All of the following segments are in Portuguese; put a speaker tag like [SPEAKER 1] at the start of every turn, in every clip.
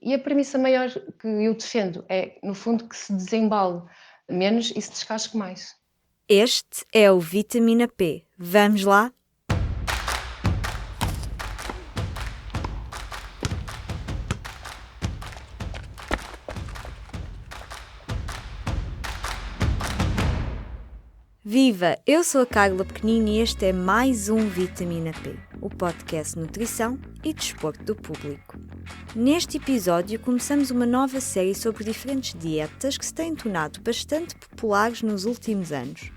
[SPEAKER 1] E a premissa maior que eu defendo é, no fundo, que se desembale menos e se descasque mais.
[SPEAKER 2] Este é o Vitamina P. Vamos lá? Viva! Eu sou a Carla Pequenino e este é mais um Vitamina P, o podcast Nutrição e Desporto do Público. Neste episódio começamos uma nova série sobre diferentes dietas que se têm tornado bastante populares nos últimos anos.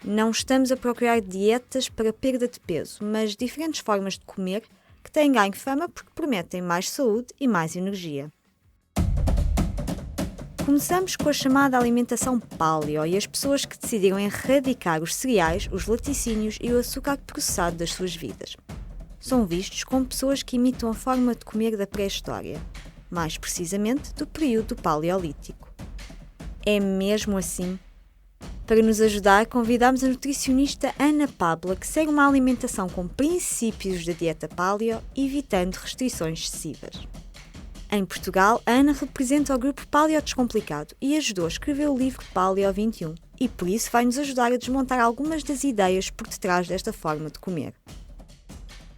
[SPEAKER 2] Não estamos a procurar dietas para perda de peso, mas diferentes formas de comer que têm ganho fama porque prometem mais saúde e mais energia. Começamos com a chamada alimentação paleo e as pessoas que decidiram erradicar os cereais, os laticínios e o açúcar processado das suas vidas. São vistos como pessoas que imitam a forma de comer da pré-história, mais precisamente do período paleolítico. É mesmo assim? Para nos ajudar, convidamos a nutricionista Ana Pabla, que segue uma alimentação com princípios da dieta paleo, evitando restrições excessivas. Em Portugal, a Ana representa o grupo Paleo Descomplicado e ajudou a escrever o livro Paleo 21 e por isso vai nos ajudar a desmontar algumas das ideias por detrás desta forma de comer.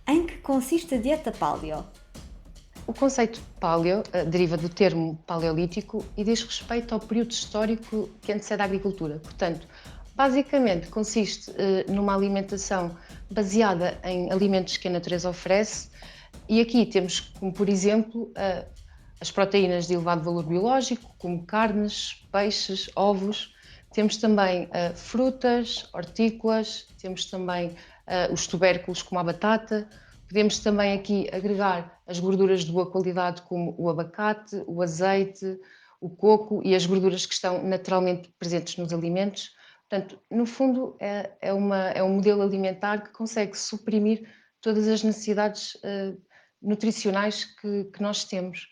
[SPEAKER 2] Em que consiste a dieta paleo?
[SPEAKER 1] O conceito paleo deriva do termo paleolítico e diz respeito ao período histórico que antecede a agricultura. Portanto, basicamente consiste numa alimentação baseada em alimentos que a natureza oferece e aqui temos como, por exemplo, as proteínas de elevado valor biológico, como carnes, peixes, ovos. Temos também frutas, hortícolas, temos também os tubérculos como a batata. Podemos também aqui agregar as gorduras de boa qualidade como o abacate, o azeite, o coco e as gorduras que estão naturalmente presentes nos alimentos. Portanto, no fundo é um modelo alimentar que consegue suprimir todas as necessidades nutricionais que nós temos.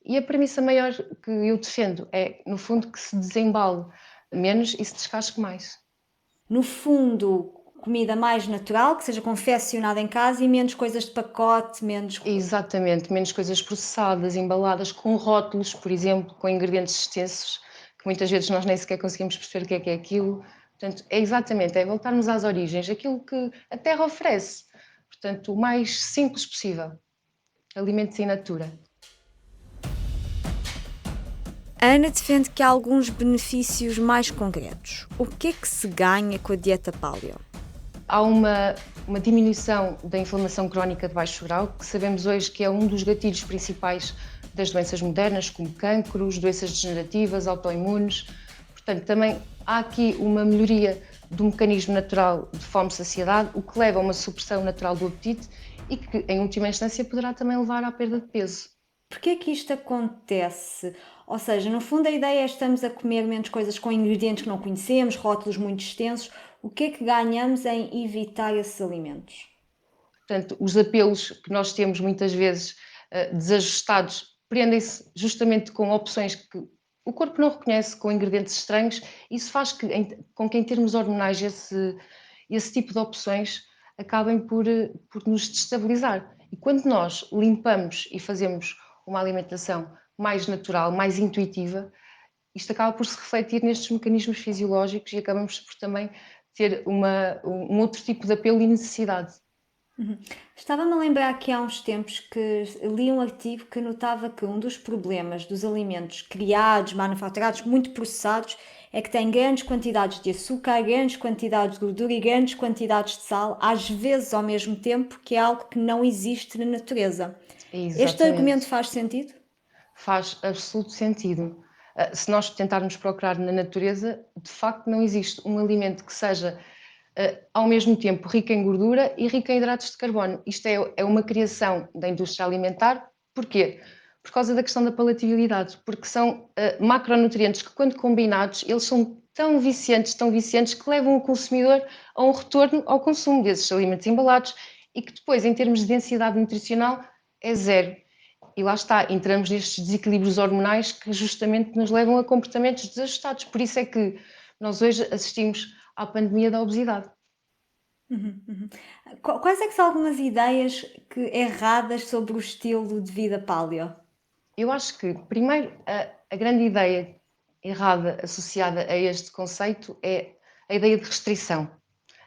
[SPEAKER 1] E a premissa maior que eu defendo é, no fundo, que se desembale menos e se descasque mais.
[SPEAKER 2] No fundo, comida mais natural, que seja confeccionada em casa e menos coisas de pacote, menos...
[SPEAKER 1] Exatamente, menos coisas processadas, embaladas com rótulos, por exemplo, com ingredientes extensos, que muitas vezes nós nem sequer conseguimos perceber o que é aquilo. Portanto, é voltarmos às origens, aquilo que a terra oferece. Portanto, o mais simples possível. Alimentos in natura.
[SPEAKER 2] A Ana defende que há alguns benefícios mais concretos. O que é que se ganha com a dieta paleo?
[SPEAKER 1] Há uma diminuição da inflamação crónica de baixo grau, que sabemos hoje que é um dos gatilhos principais das doenças modernas, como cancros, doenças degenerativas, autoimunes. Portanto, também há aqui uma melhoria do mecanismo natural de fome-saciedade, o que leva a uma supressão natural do apetite e que, em última instância, poderá também levar à perda de peso.
[SPEAKER 2] Porquê é que isto acontece? Ou seja, no fundo a ideia é estamos a comer menos coisas com ingredientes que não conhecemos, rótulos muito extensos. O que é que ganhamos em evitar esses alimentos?
[SPEAKER 1] Portanto, os apelos que nós temos muitas vezes desajustados prendem-se justamente com opções que o corpo não reconhece, com ingredientes estranhos. Isso faz com que em termos hormonais esse tipo de opções acabem por nos destabilizar. E quando nós limpamos e fazemos uma alimentação mais natural, mais intuitiva, isto acaba por se refletir nestes mecanismos fisiológicos e acabamos por também ter um outro tipo de apelo e necessidade.
[SPEAKER 2] Estava-me a lembrar que há uns tempos que li um artigo que notava que um dos problemas dos alimentos criados, manufaturados, muito processados, é que têm grandes quantidades de açúcar, grandes quantidades de gordura e grandes quantidades de sal, às vezes ao mesmo tempo, que é algo que não existe na natureza. Este argumento
[SPEAKER 1] Exatamente.
[SPEAKER 2] faz sentido?
[SPEAKER 1] Faz absoluto sentido. Se nós tentarmos procurar na natureza, de facto não existe um alimento que seja ao mesmo tempo rico em gordura e rico em hidratos de carbono. Isto é uma criação da indústria alimentar. Porquê? Por causa da questão da palatabilidade, porque são macronutrientes que, quando combinados, eles são tão viciantes, que levam o consumidor a um retorno ao consumo desses alimentos embalados e que depois, em termos de densidade nutricional, é zero. E lá está, entramos nestes desequilíbrios hormonais que justamente nos levam a comportamentos desajustados. Por isso é que nós hoje assistimos à pandemia da obesidade.
[SPEAKER 2] Quais é que são algumas ideias erradas sobre o estilo de vida paleo?
[SPEAKER 1] Eu acho que, primeiro, a grande ideia errada associada a este conceito é a ideia de restrição.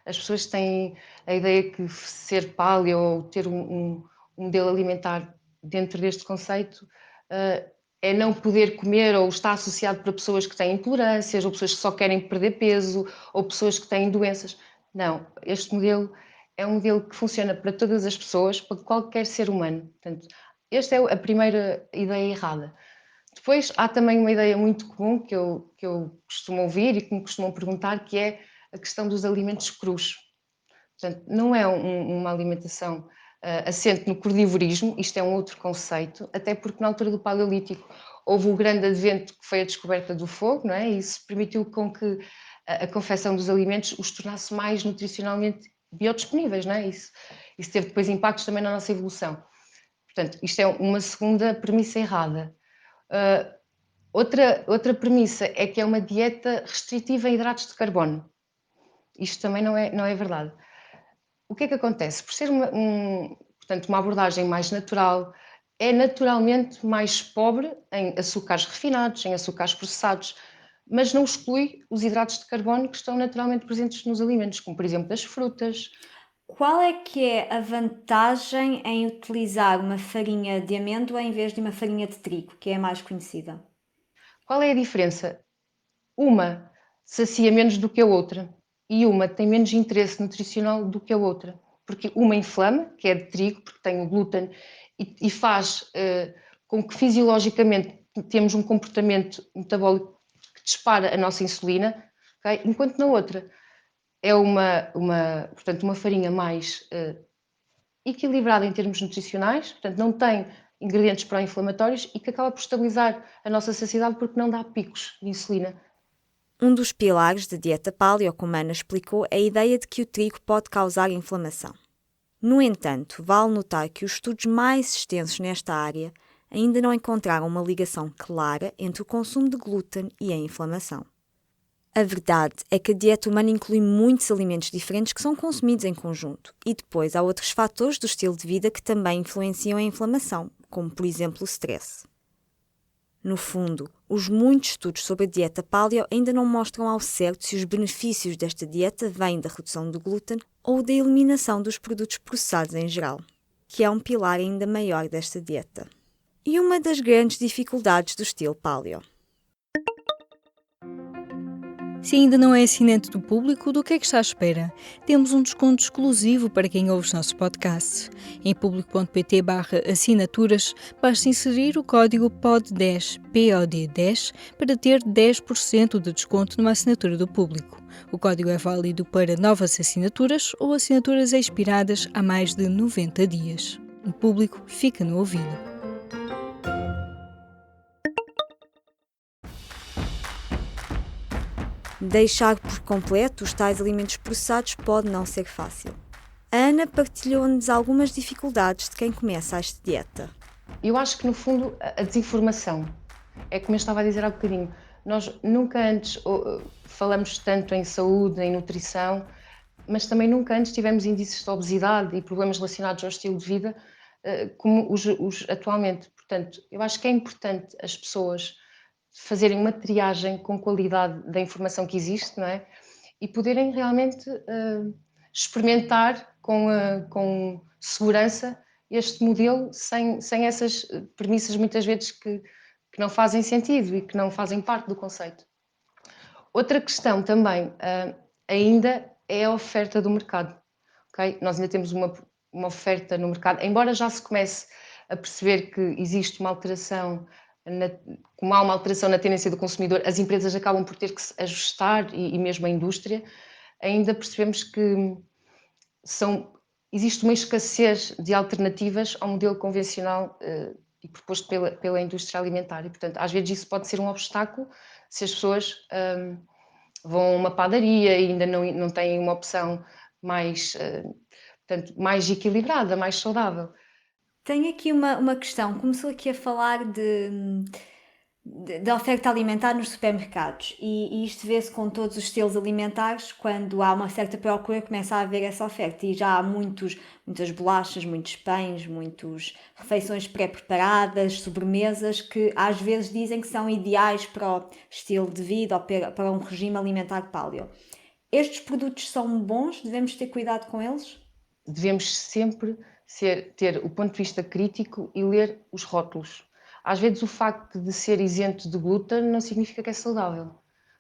[SPEAKER 1] As pessoas têm a ideia que ser paleo ou ter um modelo alimentar dentro deste conceito é não poder comer, ou está associado para pessoas que têm intolerâncias, ou pessoas que só querem perder peso, ou pessoas que têm doenças. Não, este modelo é um modelo que funciona para todas as pessoas, para qualquer ser humano. Portanto, esta é a primeira ideia errada. Depois há também uma ideia muito comum que eu costumo ouvir e que me costumam perguntar, que é a questão dos alimentos crus. Portanto, não é uma alimentação assente no carnivorismo, isto é um outro conceito, até porque na altura do Paleolítico houve o grande advento que foi a descoberta do fogo, não é? E isso permitiu com que a confecção dos alimentos os tornasse mais nutricionalmente biodisponíveis, não é? Isso teve depois impactos também na nossa evolução. Portanto, isto é uma segunda premissa errada. Outra premissa é que é uma dieta restritiva em hidratos de carbono. Isto também não é verdade. O que é que acontece? Por ser portanto, uma abordagem mais natural, é naturalmente mais pobre em açúcares refinados, em açúcares processados, mas não exclui os hidratos de carbono que estão naturalmente presentes nos alimentos, como por exemplo as frutas.
[SPEAKER 2] Qual é que é a vantagem em utilizar uma farinha de amêndoa em vez de uma farinha de trigo, que é a mais conhecida?
[SPEAKER 1] Qual é a diferença? Uma sacia menos do que a outra e uma tem menos interesse nutricional do que a outra, porque uma inflama, que é de trigo, porque tem o glúten e faz com que fisiologicamente temos um comportamento metabólico que dispara a nossa insulina, okay? Enquanto na outra é portanto, uma farinha mais equilibrada em termos nutricionais, portanto não tem ingredientes pró-inflamatórios e que acaba por estabilizar a nossa saciedade porque não dá picos de insulina.
[SPEAKER 2] Um dos pilares da dieta paleo, como Ana explicou, é a ideia de que o trigo pode causar inflamação. No entanto, vale notar que os estudos mais extensos nesta área ainda não encontraram uma ligação clara entre o consumo de glúten e a inflamação. A verdade é que a dieta humana inclui muitos alimentos diferentes que são consumidos em conjunto, e depois há outros fatores do estilo de vida que também influenciam a inflamação, como por exemplo o stress. No fundo, os muitos estudos sobre a dieta paleo ainda não mostram ao certo se os benefícios desta dieta vêm da redução do glúten ou da eliminação dos produtos processados em geral, que é um pilar ainda maior desta dieta. E uma das grandes dificuldades do estilo paleo.
[SPEAKER 3] Se ainda não é assinante do Público, do que é que está à espera? Temos um desconto exclusivo para quem ouve os nossos podcasts. Em público.pt/assinaturas, basta inserir o código POD10, POD10, para ter 10% de desconto numa assinatura do Público. O código é válido para novas assinaturas ou assinaturas expiradas há mais de 90 dias. O Público fica no ouvido.
[SPEAKER 2] Deixar por completo os tais alimentos processados pode não ser fácil. A Ana partilhou-nos algumas dificuldades de quem começa esta dieta.
[SPEAKER 1] Eu acho que, no fundo, a desinformação. É como eu estava a dizer há bocadinho, nós nunca antes falamos tanto em saúde, em nutrição, mas também nunca antes tivemos índices de obesidade e problemas relacionados ao estilo de vida como os atualmente. Portanto, eu acho que é importante as pessoas fazerem uma triagem com qualidade da informação que existe, não é? E poderem realmente experimentar com segurança este modelo sem essas premissas muitas vezes que não fazem sentido e que não fazem parte do conceito. Outra questão também ainda é a oferta do mercado. Okay? Nós ainda temos uma oferta no mercado, embora já se comece a perceber que existe uma alteração, como há uma alteração na tendência do consumidor, as empresas acabam por ter que se ajustar e mesmo a indústria, ainda percebemos que existe uma escassez de alternativas ao modelo convencional e proposto pela indústria alimentar e, portanto, às vezes isso pode ser um obstáculo se as pessoas vão a uma padaria e ainda não têm uma opção portanto, mais equilibrada, mais saudável.
[SPEAKER 2] Tenho aqui uma questão. Começou aqui a falar da oferta alimentar nos supermercados e isto vê-se com todos os estilos alimentares. Quando há uma certa procura, começa a haver essa oferta e já há muitas bolachas, muitos pães, muitas refeições pré-preparadas, sobremesas que às vezes dizem que são ideais para o estilo de vida ou para um regime alimentar paleo. Estes produtos são bons? Devemos ter cuidado com eles?
[SPEAKER 1] Devemos sempre ter o ponto de vista crítico e ler os rótulos. Às vezes o facto de ser isento de glúten não significa que é saudável.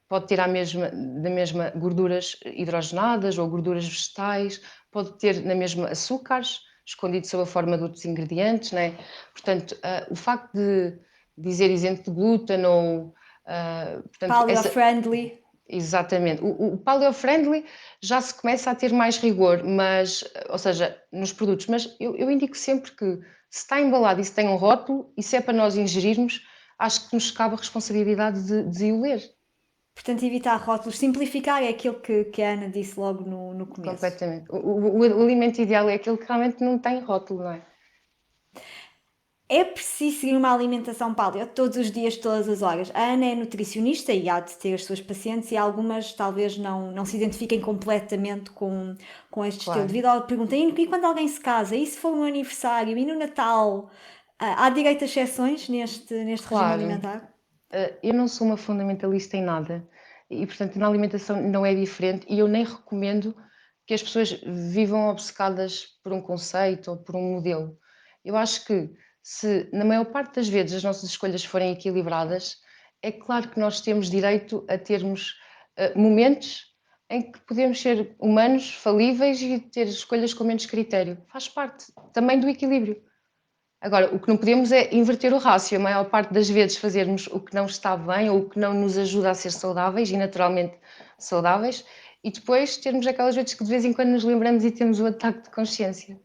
[SPEAKER 1] Pode ter da mesma gorduras hidrogenadas ou gorduras vegetais, pode ter na mesma açúcares, escondido sob a forma de outros ingredientes, né? Portanto, o facto de dizer isento de glúten ou...
[SPEAKER 2] Paleo-friendly.
[SPEAKER 1] Exatamente. O paleo-friendly já se começa a ter mais rigor, ou seja, nos produtos, mas eu indico sempre que se está embalado e se tem um rótulo, e se é para nós ingerirmos, acho que nos cabe a responsabilidade de o ler.
[SPEAKER 2] Portanto, evitar rótulos, simplificar é aquilo que a Ana disse logo no começo.
[SPEAKER 1] Completamente. O alimento ideal é aquele que realmente não tem rótulo, não é?
[SPEAKER 2] É preciso seguir uma alimentação paleo todos os dias, todas as horas. A Ana é nutricionista e há de ter as suas pacientes e algumas talvez não se identifiquem completamente com este estilo de vida. Ou perguntem, e quando alguém se casa? E se for um aniversário? E no Natal? Há direito a exceções neste regime alimentar?
[SPEAKER 1] Eu não sou uma fundamentalista em nada e, portanto, na alimentação não é diferente e eu nem recomendo que as pessoas vivam obcecadas por um conceito ou por um modelo. Eu acho que se na maior parte das vezes as nossas escolhas forem equilibradas, é claro que nós temos direito a termos momentos em que podemos ser humanos, falíveis e ter escolhas com menos critério. Faz parte também do equilíbrio. Agora, o que não podemos é inverter o rácio. A maior parte das vezes fazermos o que não está bem ou o que não nos ajuda a ser saudáveis e naturalmente saudáveis e depois termos aquelas vezes que de vez em quando nos lembramos e temos o ataque de consciência.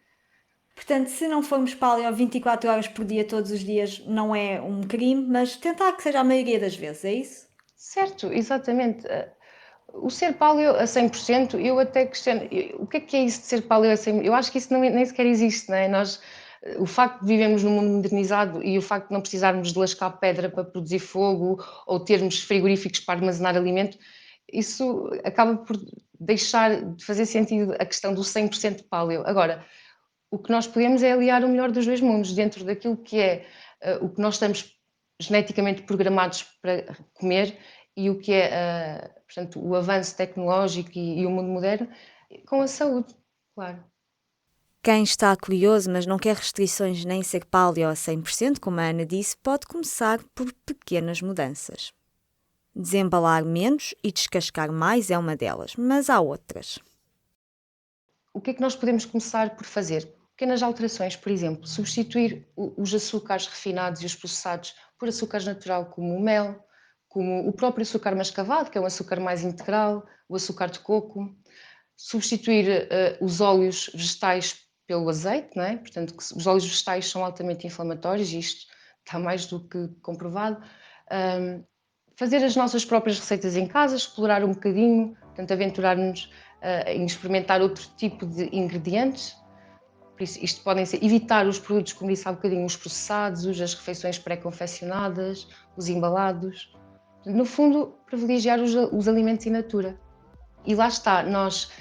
[SPEAKER 2] Portanto, se não formos paleo 24 horas por dia, todos os dias, não é um crime, mas tentar que seja a maioria das vezes, é isso?
[SPEAKER 1] Certo, exatamente. O ser paleo a 100%, eu até questiono, o que é isso de ser paleo a 100%? Eu acho que isso nem sequer existe, não é? O facto de vivermos num mundo modernizado e o facto de não precisarmos de lascar pedra para produzir fogo ou termos frigoríficos para armazenar alimento, isso acaba por deixar de fazer sentido a questão do 100% paleo. Agora, o que nós podemos é aliar o melhor dos dois mundos dentro daquilo que é o que nós estamos geneticamente programados para comer e o que é, portanto, o avanço tecnológico e o mundo moderno com a saúde, claro.
[SPEAKER 2] Quem está curioso, mas não quer restrições nem ser paleo a 100%, como a Ana disse, pode começar por pequenas mudanças. Desembalar menos e descascar mais é uma delas, mas há outras.
[SPEAKER 1] O que é que nós podemos começar por fazer? Pequenas alterações, por exemplo, substituir os açúcares refinados e os processados por açúcares natural, como o mel, como o próprio açúcar mascavado, que é um açúcar mais integral, o açúcar de coco. Substituir os óleos vegetais pelo azeite, não é? Portanto, os óleos vegetais são altamente inflamatórios e isto está mais do que comprovado. Fazer as nossas próprias receitas em casa, explorar um bocadinho, portanto, aventurar-nos em experimentar outro tipo de ingredientes. Por isso, isto podem ser evitar os produtos, como disse há bocadinho, os processados, as refeições pré-confeccionadas, os embalados. No fundo, privilegiar os alimentos in natura. E lá está, nós,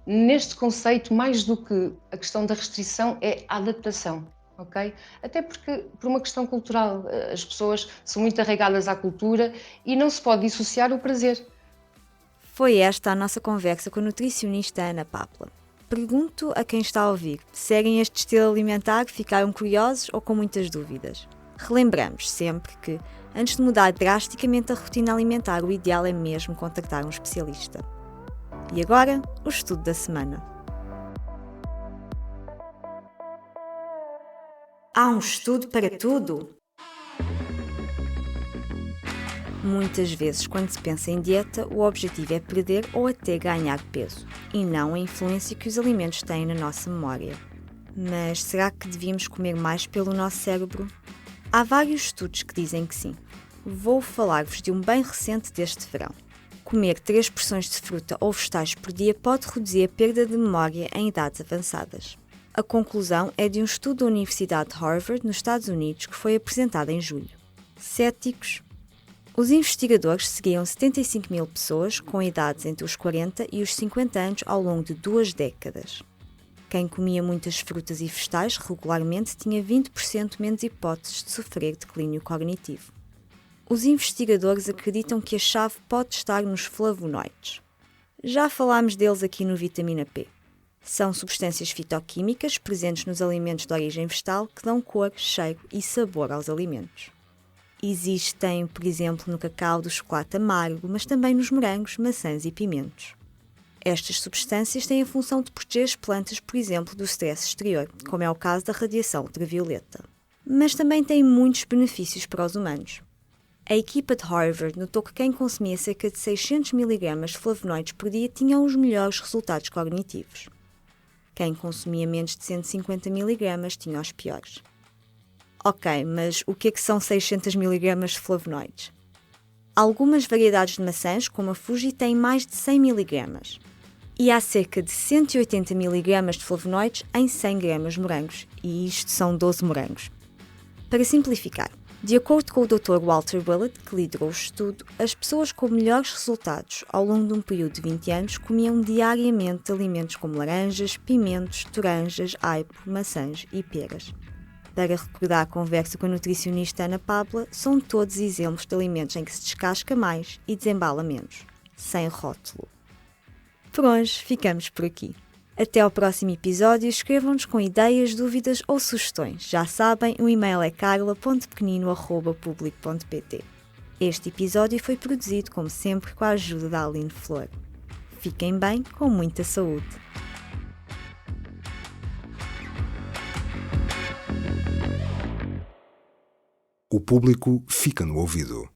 [SPEAKER 1] neste conceito, mais do que a questão da restrição, é a adaptação, ok? Até porque, por uma questão cultural, as pessoas são muito arraigadas à cultura e não se pode dissociar o prazer.
[SPEAKER 2] Foi esta a nossa conversa com a nutricionista Ana Papla. Pergunto a quem está a ouvir, seguem este estilo alimentar, ficaram curiosos ou com muitas dúvidas? Relembramos sempre que, antes de mudar drasticamente a rotina alimentar, o ideal é mesmo contactar um especialista. E agora, o estudo da semana. Há um estudo para tudo! Muitas vezes, quando se pensa em dieta, o objetivo é perder ou até ganhar peso, e não a influência que os alimentos têm na nossa memória. Mas será que devíamos comer mais pelo nosso cérebro? Há vários estudos que dizem que sim. Vou falar-vos de um bem recente deste verão. Comer 3 porções de fruta ou vegetais por dia pode reduzir a perda de memória em idades avançadas. A conclusão é de um estudo da Universidade de Harvard, nos Estados Unidos, que foi apresentado em julho. céticos. Os investigadores seguiam 75 mil pessoas com idades entre os 40 e os 50 anos ao longo de 2 décadas. Quem comia muitas frutas e vegetais regularmente tinha 20% menos hipóteses de sofrer declínio cognitivo. Os investigadores acreditam que a chave pode estar nos flavonoides. Já falámos deles aqui no Vitamina P. São substâncias fitoquímicas presentes nos alimentos de origem vegetal que dão cor, cheiro e sabor aos alimentos. Existem, por exemplo, no cacau do chocolate amargo, mas também nos morangos, maçãs e pimentos. Estas substâncias têm a função de proteger as plantas, por exemplo, do stress exterior, como é o caso da radiação ultravioleta. Mas também têm muitos benefícios para os humanos. A equipa de Harvard notou que quem consumia cerca de 600 mg de flavonoides por dia tinha os melhores resultados cognitivos. Quem consumia menos de 150 mg tinha os piores. Ok, mas o que é que são 600 mg de flavonoides? Algumas variedades de maçãs, como a Fuji, têm mais de 100 mg. E há cerca de 180 mg de flavonoides em 100 gramas de morangos, e isto são 12 morangos. Para simplificar, de acordo com o Dr. Walter Willett, que liderou o estudo, as pessoas com melhores resultados ao longo de um período de 20 anos comiam diariamente alimentos como laranjas, pimentos, toranjas, aipo, maçãs e peras. Para recordar a conversa com a nutricionista Ana Pabla, são todos exemplos de alimentos em que se descasca mais e desembala menos, sem rótulo. Por hoje, ficamos por aqui. Até ao próximo episódio, escrevam-nos com ideias, dúvidas ou sugestões. Já sabem, o e-mail é carla.pequenino@public.pt. Este episódio foi produzido, como sempre, com a ajuda da Aline Flor. Fiquem bem, com muita saúde.
[SPEAKER 4] O público fica no ouvido.